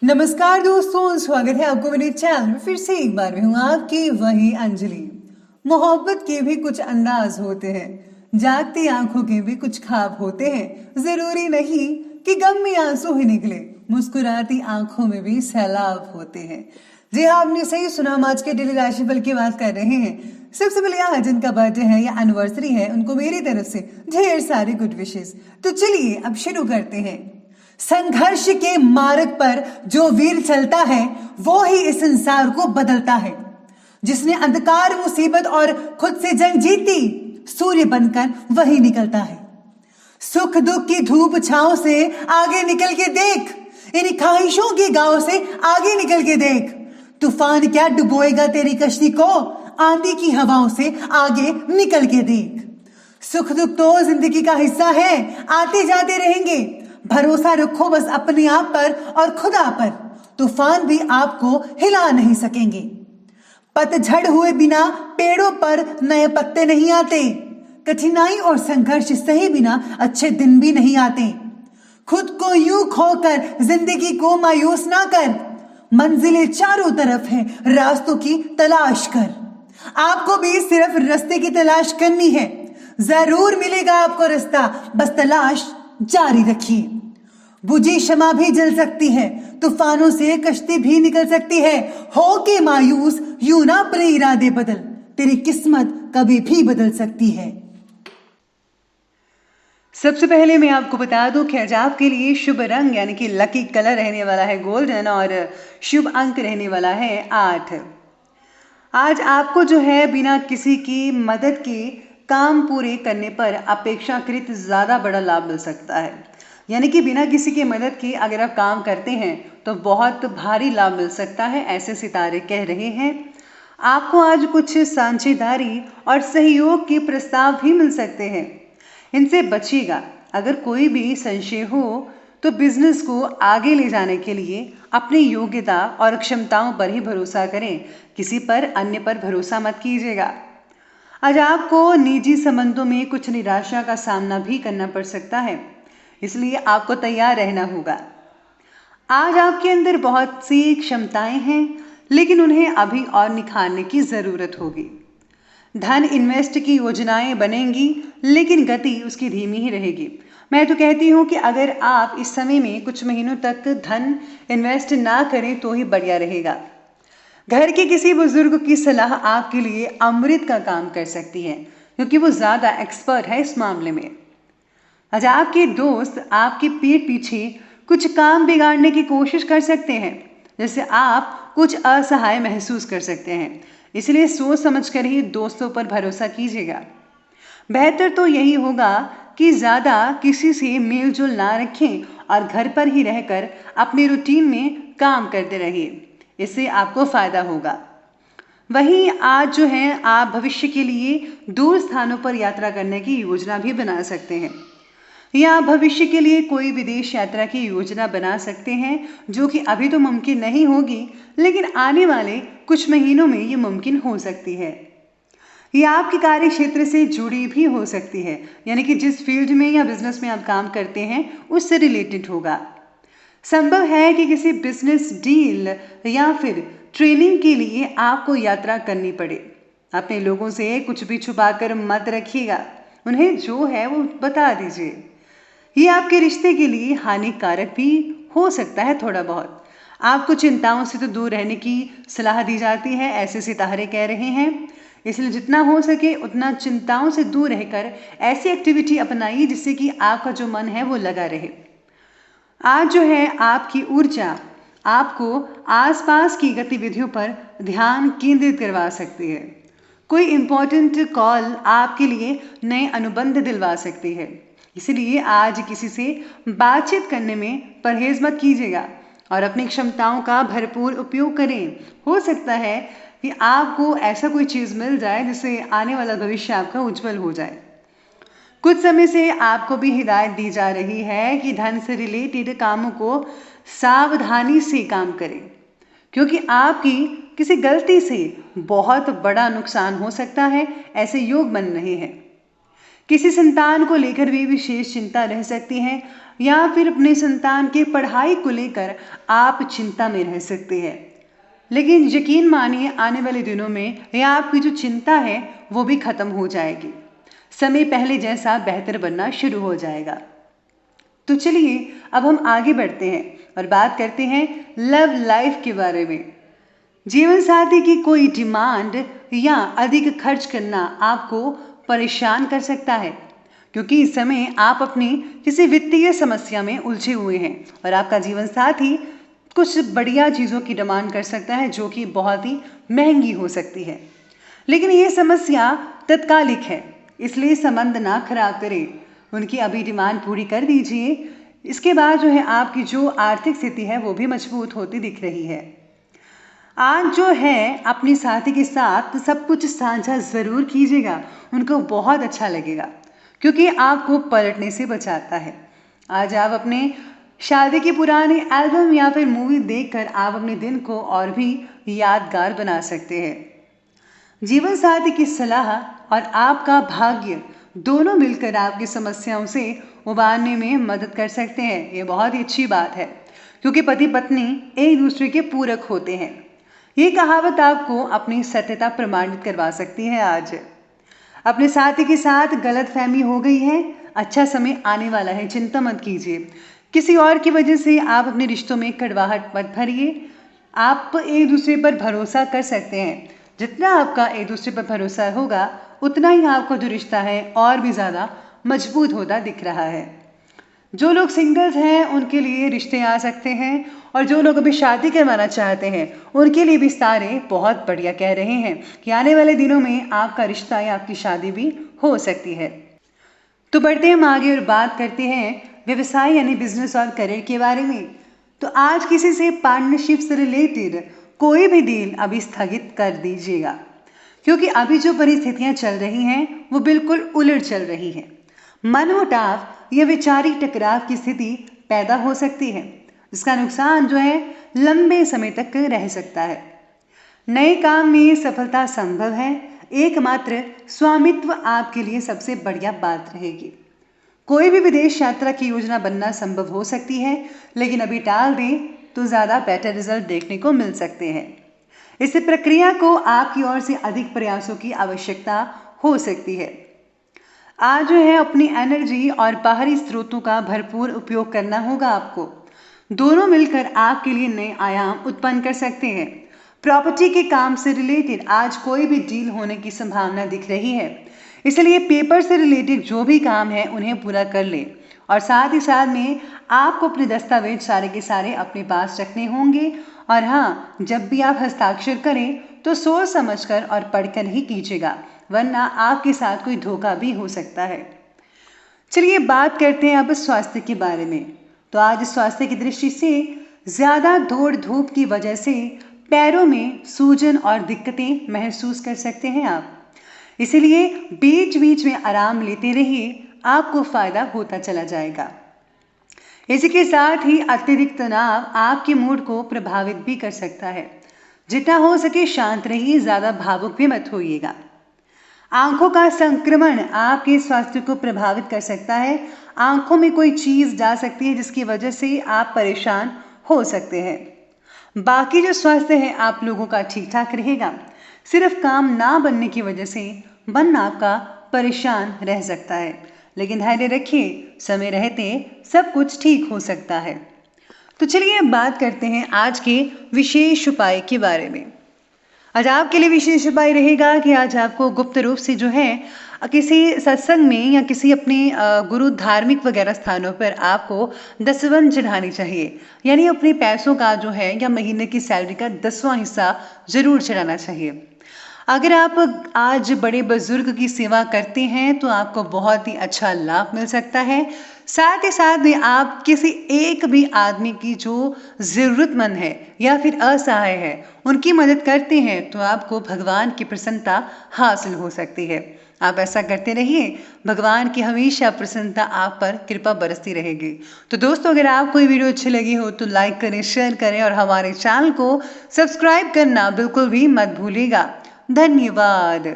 नमस्कार दोस्तों, स्वागत है आपको मेरे चैनल में। फिर से एक बार मैं हूँ आपकी वही अंजलि। मोहब्बत के भी कुछ अंदाज होते हैं, जागती आंखों के भी कुछ ख्वाब होते हैं। जरूरी नहीं कि गम में आंसू ही निकले, मुस्कुराती आंखों में भी सैलाब होते हैं। जी हाँ, आपने सही सुना। हम आज के डेली राशिफल की बात कर रहे हैं। सबसे पहले आज जिनका बर्थडे है या एनिवर्सरी है, उनको मेरी तरफ से ढेर सारे गुड विशेस। तो चलिए अब शुरू करते हैं। संघर्ष के मार्ग पर जो वीर चलता है वो ही इस संसार को बदलता है। जिसने अंधकार, मुसीबत और खुद से जंग जीती, सूर्य बनकर वही निकलता है। सुख दुख की धूप छांव से आगे निकल के देख, इन ख्वाहिशों के गांव से आगे निकल के देख। तूफान क्या डुबोएगा तेरी कश्ती को, आंधी की हवाओं से आगे निकल के देख। सुख दुख तो जिंदगी का हिस्सा है, आते जाते रहेंगे। भरोसा रखो बस अपने आप पर और खुदा पर, तूफान भी आपको हिला नहीं सकेंगे। पतझड़ हुए बिना पेड़ों पर नए पत्ते नहीं आते, कठिनाई और संघर्ष सहे बिना अच्छे दिन भी नहीं आते। खुद को यूं खोकर जिंदगी को मायूस ना कर, मंजिलें चारों तरफ है, रास्तों की तलाश कर। आपको भी सिर्फ रास्ते की तलाश करनी है, जरूर मिलेगा आपको रास्ता, बस तलाश जारी रखिए। बुझी शमा भी जल सकती है, तूफानों से कश्ती भी निकल सकती है। हो के मायूस यूं ना अपने इरादे बदल, तेरी किस्मत कभी भी बदल सकती है। सबसे पहले मैं आपको बता दूं कि आज आपके लिए शुभ रंग यानी कि लकी कलर रहने वाला है गोल्डन, और शुभ अंक रहने वाला है 8। आज आपको जो है बिना किसी की मदद के काम पूरे करने पर अपेक्षाकृत ज्यादा बड़ा लाभ मिल सकता है। यानी कि बिना किसी की मदद के अगर आप काम करते हैं तो बहुत भारी लाभ मिल सकता है, ऐसे सितारे कह रहे हैं। आपको आज कुछ साझेदारी और सहयोग के प्रस्ताव भी मिल सकते हैं, इनसे बचिएगा। अगर कोई भी संशय हो तो बिजनेस को आगे ले जाने के लिए अपनी योग्यता और क्षमताओं पर ही भरोसा करें, किसी पर अन्य पर भरोसा मत कीजिएगा। आज आपको निजी संबंधों में कुछ निराशा का सामना भी करना पड़ सकता है, इसलिए आपको तैयार रहना होगा। आज आपके अंदर बहुत सी क्षमताएं हैं, लेकिन उन्हें अभी और निखारने की जरूरत होगी। धन इन्वेस्ट की योजनाएं बनेंगी, लेकिन गति उसकी धीमी ही रहेगी। मैं तो कहती हूं कि अगर आप इस समय में कुछ महीनों तक धन इन्वेस्ट ना करें तो ही बढ़िया रहेगा। घर के किसी बुजुर्ग की सलाह आपके लिए अमृत का काम कर सकती है, क्योंकि वो ज्यादा एक्सपर्ट है इस मामले में। आज आपके दोस्त आपके पीठ पीछे कुछ काम बिगाड़ने की कोशिश कर सकते हैं, जैसे आप कुछ असहाय महसूस कर सकते हैं। इसलिए सोच समझकर ही दोस्तों पर भरोसा कीजिएगा। बेहतर तो यही होगा कि ज्यादा किसी से मेल जोल ना रखें और घर पर ही रहकर अपने रूटीन में काम करते रहिए, इससे आपको फायदा होगा। वहीं आज जो है आप भविष्य के लिए दूर स्थानों पर यात्रा करने की योजना भी बना सकते हैं, या भविष्य के लिए कोई विदेश यात्रा की योजना बना सकते हैं, जो कि अभी तो मुमकिन नहीं होगी, लेकिन आने वाले कुछ महीनों में ये मुमकिन हो सकती है। ये आपके कार्य क्षेत्र से जुड़ी भी हो सकती है, यानी कि जिस फील्ड में या बिजनेस में आप काम करते हैं उससे रिलेटेड होगा। संभव है कि किसी बिजनेस डील या फिर ट्रेनिंग के लिए आपको यात्रा करनी पड़े। अपने लोगों से कुछ भी छुपा कर मत रखिएगा, उन्हें जो है वो बता दीजिए। ये आपके रिश्ते के लिए हानिकारक भी हो सकता है थोड़ा बहुत। आपको चिंताओं से तो दूर रहने की सलाह दी जाती है, ऐसे सितारे कह रहे हैं। इसलिए जितना हो सके उतना चिंताओं से दूर रहकर ऐसी एक्टिविटी अपनाइए जिससे कि आपका जो मन है वो लगा रहे। आज जो है आपकी ऊर्जा आपको आसपास की गतिविधियों पर ध्यान केंद्रित करवा सकती है। कोई इंपॉर्टेंट कॉल आपके लिए नए अनुबंध दिलवा सकती है, इसलिए आज किसी से बातचीत करने में परहेज मत कीजिएगा और अपनी क्षमताओं का भरपूर उपयोग करें। हो सकता है कि आपको ऐसा कोई चीज मिल जाए जिससे आने वाला भविष्य आपका उज्जवल हो जाए। कुछ समय से आपको भी हिदायत दी जा रही है कि धन से रिलेटेड कामों को सावधानी से काम करें, क्योंकि आपकी किसी गलती से बहुत बड़ा नुकसान हो सकता है, ऐसे योग बन रहे हैं। किसी संतान को लेकर भी विशेष चिंता रह सकती है या फिर अपने संतान के पढ़ाई को लेकर आप चिंता में रह सकते हैं। लेकिन यकीन मानिए आने वाले दिनों में यह आपकी जो चिंता है वो भी खत्म हो जाएगी। समय पहले जैसा बेहतर बनना शुरू हो जाएगा। तो चलिए अब हम आगे बढ़ते हैं और बात करते हैं लव लाइफ के बारे में। जीवन साथी की कोई डिमांड या अधिक खर्च करना आपको परेशान कर सकता है, क्योंकि इस समय आप अपनी किसी वित्तीय समस्या में उलझे हुए हैं और आपका जीवन साथी कुछ बढ़िया चीज़ों की डिमांड कर सकता है जो कि बहुत ही महंगी हो सकती है। लेकिन ये समस्या तत्कालिक है, इसलिए संबंध ना खराब करें, उनकी अभी डिमांड पूरी कर दीजिए। इसके बाद जो है आपकी जो आर्थिक स्थिति है वो भी मजबूत होती दिख रही है। आज जो है अपने साथी के साथ सब कुछ साझा ज़रूर कीजिएगा, उनको बहुत अच्छा लगेगा क्योंकि आपको पलटने से बचाता है। आज आप अपने शादी की पुरानी एल्बम या फिर मूवी देखकर आप अपने दिन को और भी यादगार बना सकते हैं। जीवन साथी की सलाह और आपका भाग्य दोनों मिलकर आपकी समस्याओं से उबारने में मदद कर सकते हैं। ये बहुत ही अच्छी बात है क्योंकि पति पत्नी एक दूसरे के पूरक होते हैं। ये कहावत आपको अपनी सत्यता प्रमाणित करवा सकती है। आज अपने साथी के साथ गलतफहमी हो गई है, अच्छा समय आने वाला है, चिंता मत कीजिए। किसी और की वजह से आप अपने रिश्तों में कड़वाहट मत भरिए। आप एक दूसरे पर भरोसा कर सकते हैं। जितना आपका एक दूसरे पर भरोसा होगा उतना ही आपका जो रिश्ता है और भी ज़्यादा मजबूत होता दिख रहा है। जो लोग सिंगल्स हैं उनके लिए रिश्ते आ सकते हैं और जो लोग अभी शादी करवाना चाहते हैं उनके लिए भी सारे बहुत बढ़िया कह रहे हैं कि आने वाले दिनों में आपका रिश्ता या आपकी शादी भी हो सकती है। तो बढ़ते हम आगे और बात करते हैं व्यवसाय यानी बिजनेस और करियर के बारे में। तो आज किसी से पार्टनरशिप से रिलेटेड कोई भी डील अभी स्थगित कर दीजिएगा, क्योंकि अभी जो परिस्थितियां चल रही हैं वो बिल्कुल उलट चल रही हैं। मनमुटाव या वैचारिक टकराव की स्थिति पैदा हो सकती है, इसका नुकसान जो है लंबे समय तक रह सकता है। नए काम में सफलता संभव है, एकमात्र स्वामित्व आपके लिए सबसे बढ़िया बात रहेगी। कोई भी विदेश यात्रा की योजना बनना संभव हो सकती है, लेकिन अभी टाल दें तो ज़्यादा बेटर रिजल्ट देखने को मिल सकते हैं। इस प्रक्रिया को आपकी ओर से अधिक प्रयासों की आवश्यकता हो सकती है। आज जो है अपनी एनर्जी और बाहरी स्रोतों का भरपूर उपयोग करना होगा आपको। दोनों मिलकर आपके लिए नए आयाम उत्पन्न कर सकते हैं। प्रॉपर्टी के काम से रिलेटेड आज कोई भी डील होने की संभावना दिख रही है, इसलिए पेपर से रिलेटेड जो भी काम है उन्हें पूरा कर ले और साथ ही साथ में आपको अपने दस्तावेज सारे के सारे अपने पास रखने होंगे। और हाँ, जब भी आप हस्ताक्षर करें तो सोच समझकर और पढ़कर ही कीजिएगा, वरना आपके साथ कोई धोखा भी हो सकता है। चलिए बात करते हैं अब स्वास्थ्य के बारे में। तो आज स्वास्थ्य की दृष्टि से ज़्यादा दौड़ धूप की वजह से पैरों में सूजन और दिक्कतें महसूस कर सकते हैं आप, इसलिए बीच बीच में आराम लेते रहिए, आपको फायदा होता चला जाएगा। इसी के साथ ही अत्यधिक तनाव आपके मूड को प्रभावित भी कर सकता है। जितना हो सके शांत रहिए, ज़्यादा भावुक भी मत होइएगा। आंखों का संक्रमण आपके स्वास्थ्य को प्रभावित कर सकता है। आंखों में कोई चीज़ जा सकती है जिसकी वजह से आप परेशान हो सकते हैं। बाकी जो स्वास्थ्य है आप लोगों का ठीक ठाक रहेगा, सिर्फ काम ना बनने की वजह से मन आपका परेशान रह सकता है, लेकिन धैर्य रखिए, समय रहते सब कुछ ठीक हो सकता है। तो चलिए अब बात करते हैं आज के विशेष उपाय के बारे में। आज आपके लिए विशेष उपाय रहेगा कि आज आपको गुप्त रूप से जो है किसी सत्संग में या किसी अपने गुरु धार्मिक वगैरह स्थानों पर आपको दसवन चढ़ानी चाहिए, यानी अपने पैसों का जो है या महीने की सैलरी का 10वां हिस्सा जरूर चढ़ाना चाहिए। अगर आप आज बड़े बुजुर्ग की सेवा करते हैं तो आपको बहुत ही अच्छा लाभ मिल सकता है। साथ ही साथ में आप किसी एक भी आदमी की जो ज़रूरतमंद है या फिर असहाय है उनकी मदद करते हैं तो आपको भगवान की प्रसन्नता हासिल हो सकती है। आप ऐसा करते रहिए, भगवान की हमेशा प्रसन्नता आप पर कृपा बरसती रहेगी। तो दोस्तों, अगर आपको ये वीडियो अच्छी लगी हो तो लाइक करें, शेयर करें और हमारे चैनल को सब्सक्राइब करना बिल्कुल भी मत भूलिएगा। धन्यवाद।